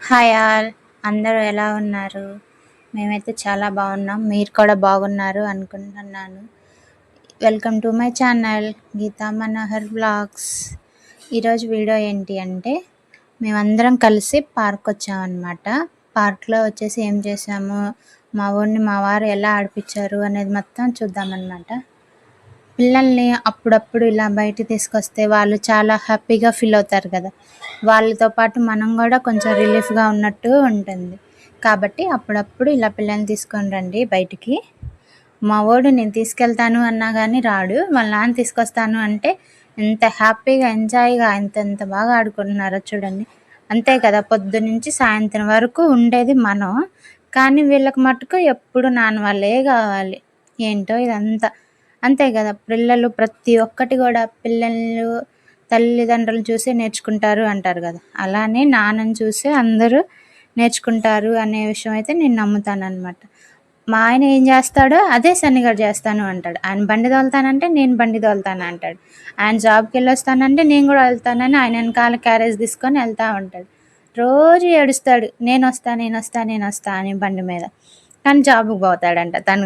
Hi all. అందరూ ఎలా ఉన్నారు? మేమైతే చాలా బాగున్నాం. మీరు కూడా బాగున్నారు అనుకుంటున్నాను. Welcome to my channel Geeta Manohar vlogs. ఈరోజు వీడియో ఏంటి అంటే మేమందరం కలిసి పార్క్ వచ్చామన్నమాట. పార్క్లో వచ్చేసి ఏం చేసాము, మా ఊరిని మా వారు ఎలా ఆడిపించారు అనేది మొత్తం చూద్దామన్నమాట. పిల్లల్ని అప్పుడప్పుడు ఇలా బయటికి తీసుకొస్తే వాళ్ళు చాలా హ్యాపీగా ఫీల్ అవుతారు కదా. వాళ్ళతో పాటు మనం కూడా కొంచెం రిలీఫ్గా ఉన్నట్టు ఉంటుంది. కాబట్టి అప్పుడప్పుడు ఇలా పిల్లల్ని తీసుకొని రండి బయటికి. మా వాడు నేను తీసుకెళ్తాను అన్నా కానీ రాడు. వాళ్ళ నాన్న తీసుకొస్తాను అంటే ఎంత హ్యాపీగా ఎంజాయ్గా ఎంత బాగా ఆడుకుంటున్నారో చూడండి. అంతే కదా, పొద్దునుంచి సాయంత్రం వరకు ఉండేది మనం, కానీ వీళ్ళకి మటుకు ఎప్పుడు నాన్న వాళ్ళే కావాలి. ఏంటో ఇదంతా అంతే కదా. పిల్లలు ప్రతి ఒక్కటి కూడా పిల్లలు తల్లిదండ్రులు చూసే నేర్చుకుంటారు అంటారు కదా. అలానే నాన్నని చూసే అందరూ నేర్చుకుంటారు అనే విషయం అయితే నేను నమ్ముతానన్నమాట. మా ఆయన ఏం చేస్తాడో అదే సన్నిగాడు చేస్తాను అంటాడు. ఆయన బండి తోలుతానంటే నేను బండి తోలుతాను అంటాడు. ఆయన జాబ్కి వెళ్ళొస్తానంటే నేను కూడా వెళ్తానని ఆయన వెనకాల క్యారేజ్ తీసుకొని వెళ్తూ ఉంటాడు. రోజు ఏడుస్తాడు, నేను వస్తా అని బండి మీద. కానీ జాబ్కి పోతాడంట తను.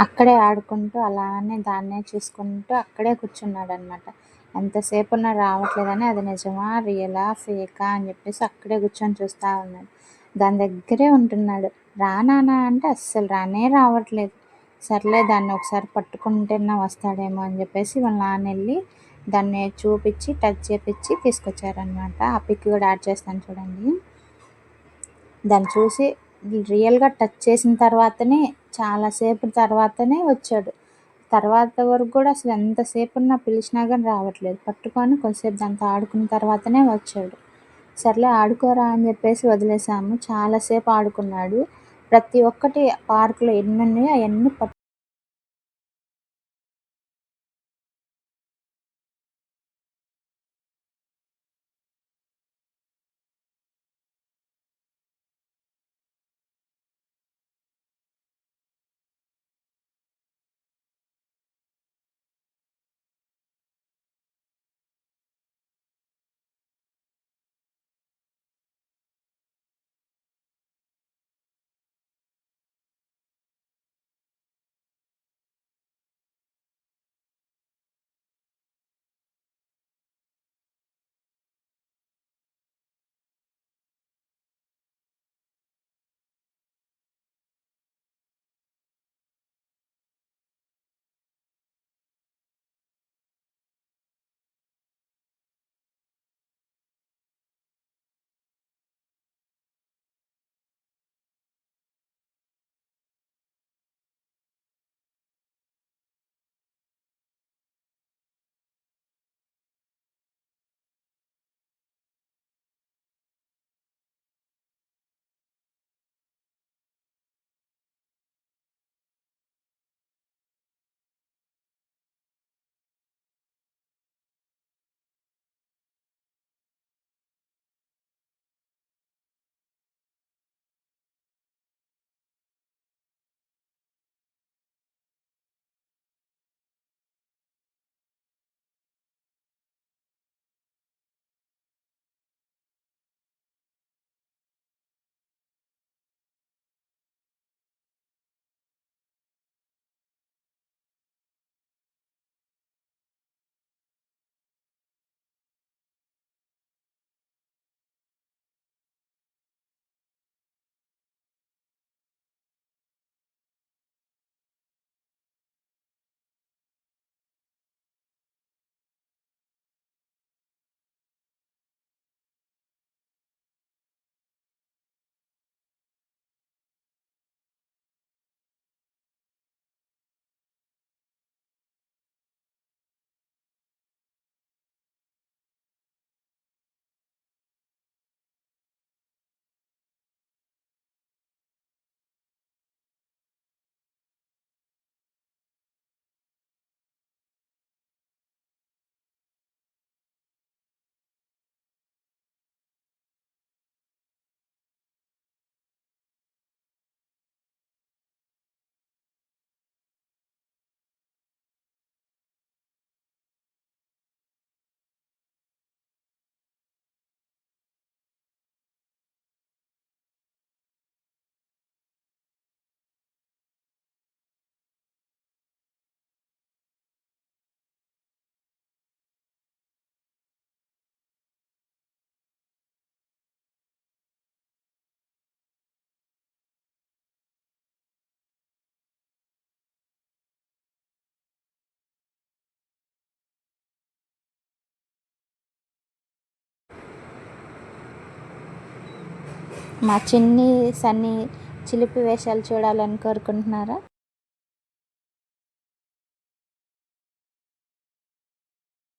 అక్కడే ఆడుకుంటూ అలానే దాన్నే చూసుకుంటూ అక్కడే కూర్చున్నాడనమాట. ఎంతసేపు ఉన్నా రావట్లేదని అది నిజమా రియలా ఫేకా అని చెప్పేసి అక్కడే కూర్చొని చూస్తూ ఉన్నాడు. దాని దగ్గరే ఉంటున్నాడు. రా నాన్న అంటే అస్సలు రావట్లేదు. సర్లే దాన్ని ఒకసారి పట్టుకుంటేనా వస్తాడేమో అని చెప్పేసి వాళ్ళ నాన్న వెళ్ళి దాన్ని చూపించి టచ్ చేపించి తీసుకొచ్చారనమాట. ఆ పిక్ కూడా యాడ్ చేస్తాను చూడండి. దాన్ని చూసి రియల్గా టచ్ చేసిన తర్వాతనే, చాలాసేపు తర్వాతనే వచ్చాడు. తర్వాత వరకు కూడా అసలు ఎంతసేపు ఉన్నా పిలిచినా కానీ రావట్లేదు. పట్టుకొని కొంచెంసేపు దాంతో ఆడుకున్న తర్వాతనే వచ్చాడు. సర్లే ఆడుకోరా అని చెప్పేసి వదిలేసాము. చాలాసేపు ఆడుకున్నాడు. ప్రతి ఒక్కటి పార్కులో ఎన్ని ఉన్నాయో అవన్నీ మా చిన్ని సన్ని చిలిపి వేషాలు చూడాలని కోరుకుంటున్నారా?